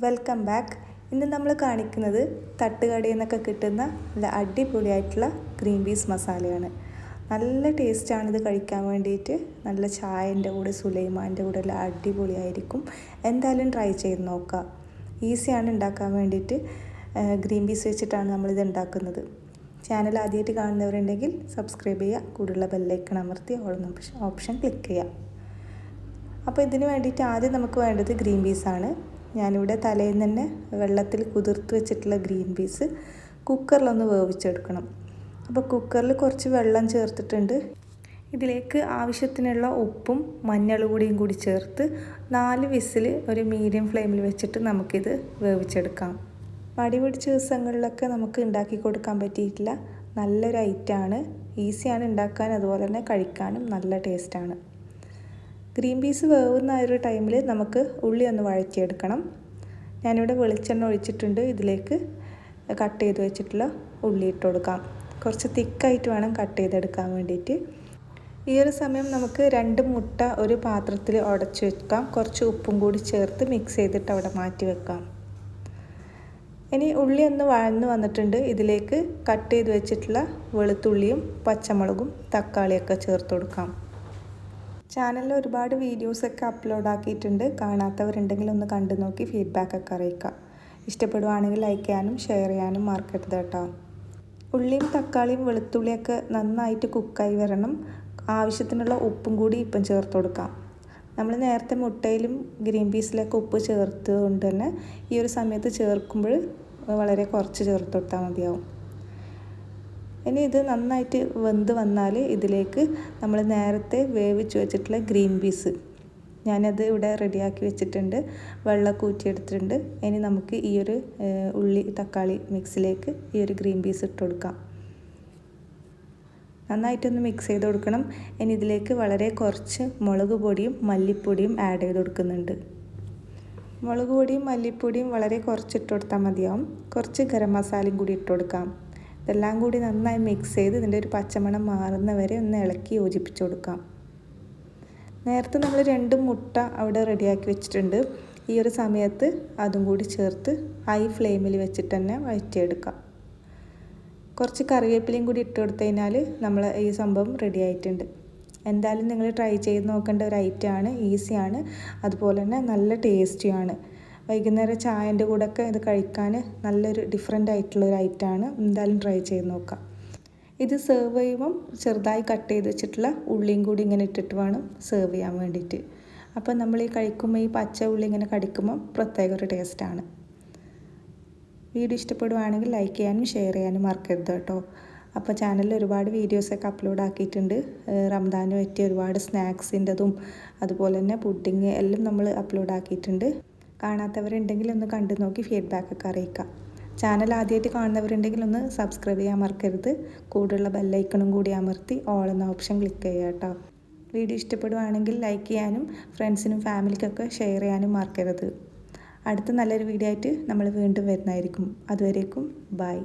Welcome back. ഇന്ന് നമ്മൾ കാണിക്കുന്നത് തട്ടുകടയിൽ നിന്നൊക്കെ കിട്ടുന്ന നല്ല അടിപൊളിയായിട്ടുള്ള ഗ്രീൻ പീസ് മസാലയാണ്. നല്ല ടേസ്റ്റാണ് ഇത് കഴിക്കാൻ വേണ്ടിയിട്ട്. നല്ല ചായൻ്റെ കൂടെ സുലൈമാൻ്റെ കൂടെ എല്ലാം അടിപൊളിയായിരിക്കും. എന്തായാലും ട്രൈ ചെയ്ത് നോക്കുക. ഈസിയാണ് ഉണ്ടാക്കാൻ വേണ്ടിയിട്ട്. ഗ്രീൻ പീസ് വെച്ചിട്ടാണ് നമ്മളിത് ഉണ്ടാക്കുന്നത്. ചാനൽ ആദ്യമായിട്ട് കാണുന്നവരുണ്ടെങ്കിൽ സബ്സ്ക്രൈബ് ചെയ്യുക. കൂടുതലുള്ള ബെല്ലൈക്കൺ അമർത്തി ഓൾ ഓപ്ഷൻ ക്ലിക്ക് ചെയ്യുക. അപ്പോൾ ഇതിന് വേണ്ടിയിട്ട് ആദ്യം നമുക്ക് വേണ്ടത് ഗ്രീൻ പീസാണ്. ഞാനിവിടെ തലേന്ന് തന്നെ വെള്ളത്തിൽ കുതിർത്ത് വെച്ചിട്ടുള്ള ഗ്രീൻ പീസ് കുക്കറിലൊന്ന് വേവിച്ചെടുക്കണം. അപ്പോൾ കുക്കറിൽ കുറച്ച് വെള്ളം ചേർത്തിട്ടുണ്ട്. ഇതിലേക്ക് ആവശ്യത്തിനുള്ള ഉപ്പും മഞ്ഞൾപ്പൊടിയും കൂടി ചേർത്ത് 4 വിസിൽ ഒരു മീഡിയം ഫ്ലെയിമിൽ വെച്ചിട്ട് നമുക്കിത് വേവിച്ചെടുക്കാം. മടി പിടിച്ച ദിവസങ്ങളിലൊക്കെ നമുക്ക് ഉണ്ടാക്കി കൊടുക്കാൻ പറ്റിയിട്ടില്ല. നല്ലൊരു ഐറ്റമാണ്. ഈസിയാണ് ഉണ്ടാക്കാൻ, അതുപോലെ തന്നെ കഴിക്കാനും നല്ല ടേസ്റ്റാണ്. ഗ്രീൻ പീസ് വേവുന്ന ഒരു ടൈമിൽ നമുക്ക് ഉള്ളി ഒന്ന് വഴറ്റിയെടുക്കണം. ഞാനിവിടെ വെളിച്ചെണ്ണ ഒഴിച്ചിട്ടുണ്ട്. ഇതിലേക്ക് കട്ട് ചെയ്ത് വെച്ചിട്ടുള്ള ഉള്ളി ഇട്ട് കൊടുക്കാം. കുറച്ച് തിക്കായിട്ട് വേണം കട്ട് ചെയ്തെടുക്കാൻ വേണ്ടിയിട്ട്. ഈ ഒരു സമയം നമുക്ക് 2 മുട്ട ഒരു പാത്രത്തിൽ ഉടച്ച് വെക്കാം. കുറച്ച് ഉപ്പും കൂടി ചേർത്ത് മിക്സ് ചെയ്തിട്ട് അവിടെ മാറ്റി വെക്കാം. ഇനി ഉള്ളി ഒന്ന് വഴന്ന് വന്നിട്ടുണ്ട്. ഇതിലേക്ക് കട്ട് ചെയ്ത് വെച്ചിട്ടുള്ള വെളുത്തുള്ളിയും പച്ചമുളകും തക്കാളിയൊക്കെ ചേർത്ത് കൊടുക്കാം. ചാനലിൽ ഒരുപാട് വീഡിയോസൊക്കെ അപ്ലോഡ് ആക്കിയിട്ടുണ്ട്. കാണാത്തവരുണ്ടെങ്കിൽ ഒന്ന് കണ്ടു നോക്കി ഫീഡ്ബാക്കൊക്കെ അറിയിക്കുക. ഇഷ്ടപ്പെടുവാണെങ്കിൽ ലൈക്ക് ചെയ്യാനും ഷെയർ ചെയ്യാനും മറക്കരുത് കേട്ടോ. ഉള്ളിയും തക്കാളിയും വെളുത്തുള്ളിയൊക്കെ നന്നായിട്ട് കുക്കായി വരണം. ആവശ്യത്തിനുള്ള ഉപ്പും കൂടി ഇപ്പം ചേർത്ത് കൊടുക്കാം. നമ്മൾ നേരത്തെ മുട്ടയിലും ഗ്രീൻ പീസിലൊക്കെ ഉപ്പ് ചേർത്തത് കൊണ്ട് തന്നെ ഈ ഒരു സമയത്ത് ചേർക്കുമ്പോൾ വളരെ കുറച്ച് ചേർത്ത് കൊടുത്താൽ മതിയാവും. ഇനി ഇത് നന്നായിട്ട് വെന്ത് വന്നാൽ ഇതിലേക്ക് നമ്മൾ നേരത്തെ വേവിച്ച് വെച്ചിട്ടുള്ള ഗ്രീൻ പീസ് ഞാനത് ഇവിടെ റെഡിയാക്കി വെച്ചിട്ടുണ്ട്. വെള്ളമൊക്കെ ഊറ്റിയെടുത്തിട്ടുണ്ട്. ഇനി നമുക്ക് ഈ ഒരു ഉള്ളി തക്കാളി മിക്സിലേക്ക് ഈ ഒരു ഗ്രീൻ പീസ് ഇട്ട് കൊടുക്കാം. നന്നായിട്ടൊന്ന് മിക്സ് ചെയ്ത് കൊടുക്കണം. ഇനി ഇതിലേക്ക് വളരെ കുറച്ച് മുളക് പൊടിയും മല്ലിപ്പൊടിയും ആഡ് ചെയ്ത് കൊടുക്കുന്നുണ്ട്. മുളക് പൊടിയും മല്ലിപ്പൊടിയും വളരെ കുറച്ചിട്ട് കൊടുത്താൽ മതിയാവും. കുറച്ച് ഗരം മസാലയും കൂടി ഇട്ട് കൊടുക്കാം. ഇതെല്ലാം കൂടി നന്നായി മിക്സ് ചെയ്ത് ഇതിൻ്റെ ഒരു പച്ചമണം മാറുന്ന വരെ ഒന്ന് ഇളക്കി യോജിപ്പിച്ച് കൊടുക്കാം. നേരത്തെ നമ്മൾ 2 മുട്ട അവിടെ റെഡിയാക്കി വെച്ചിട്ടുണ്ട്. ഈ ഒരു സമയത്ത് അതും കൂടി ചേർത്ത് ഹൈ ഫ്ലെയിമിൽ വെച്ചിട്ട് തന്നെ വഴറ്റിയെടുക്കാം. കുറച്ച് കറിവേപ്പിലയും കൂടി ഇട്ട് കൊടുത്തു കഴിഞ്ഞാൽ നമ്മൾ ഈ സംഭവം റെഡി ആയിട്ടുണ്ട്. എന്തായാലും നിങ്ങൾ ട്രൈ ചെയ്ത് നോക്കേണ്ട ഒരു ഐറ്റമാണ്. ഈസിയാണ്, അതുപോലെ തന്നെ നല്ല ടേസ്റ്റിയാണ്. വൈകുന്നേരം ചായൻ്റെ കൂടെയൊക്കെ ഇത് കഴിക്കാൻ നല്ലൊരു ഡിഫറെൻ്റ് ആയിട്ടുള്ളൊരു ഐറ്റമാണ്. എന്തായാലും ട്രൈ ചെയ്ത് നോക്കാം. ഇത് സെർവ് ചെയ്യുമ്പം ചെറുതായി കട്ട് ചെയ്ത് വെച്ചിട്ടുള്ള ഉള്ളിയും കൂടി ഇങ്ങനെ ഇട്ടിട്ട് വേണം സെർവ് ചെയ്യാൻ വേണ്ടിയിട്ട്. അപ്പോൾ നമ്മൾ ഈ കഴിക്കുമ്പോൾ ഈ പച്ച ഉള്ളി ഇങ്ങനെ കടിക്കുമ്പം പ്രത്യേക ഒരു ടേസ്റ്റാണ്. വീഡിയോ ഇഷ്ടപ്പെടുവാണെങ്കിൽ ലൈക്ക് ചെയ്യാനും ഷെയർ ചെയ്യാനും മറക്കരുത് കേട്ടോ. അപ്പോൾ ചാനലിൽ ഒരുപാട് വീഡിയോസൊക്കെ അപ്ലോഡ് ആക്കിയിട്ടുണ്ട്. റംദാന് പറ്റിയ ഒരുപാട് സ്നാക്സിൻ്റെതും അതുപോലെ തന്നെ പുഡിങ് എല്ലാം നമ്മൾ അപ്ലോഡ് ആക്കിയിട്ടുണ്ട്. കാണാത്തവരുണ്ടെങ്കിൽ ഒന്ന് കണ്ടു നോക്കി ഫീഡ്ബാക്കൊക്കെ അറിയിക്കാം. ചാനൽ ആദ്യമായിട്ട് കാണുന്നവരുണ്ടെങ്കിൽ ഒന്ന് സബ്സ്ക്രൈബ് ചെയ്യാൻ മറക്കരുത്. കൂടുതലുള്ള ബെല്ലൈക്കണും കൂടി അമർത്തി ഓൾ എന്ന ഓപ്ഷൻ ക്ലിക്ക് ചെയ്യുക കേട്ടോ. വീഡിയോ ഇഷ്ടപ്പെടുവാണെങ്കിൽ ലൈക്ക് ചെയ്യാനും ഫ്രണ്ട്സിനും ഫാമിലിക്കൊക്കെ ഷെയർ ചെയ്യാനും മറക്കരുത്. അടുത്ത നല്ലൊരു വീഡിയോ ആയിട്ട് നമ്മൾ വീണ്ടും വരുന്നതായിരിക്കും. അതുവരേക്കും ബൈ.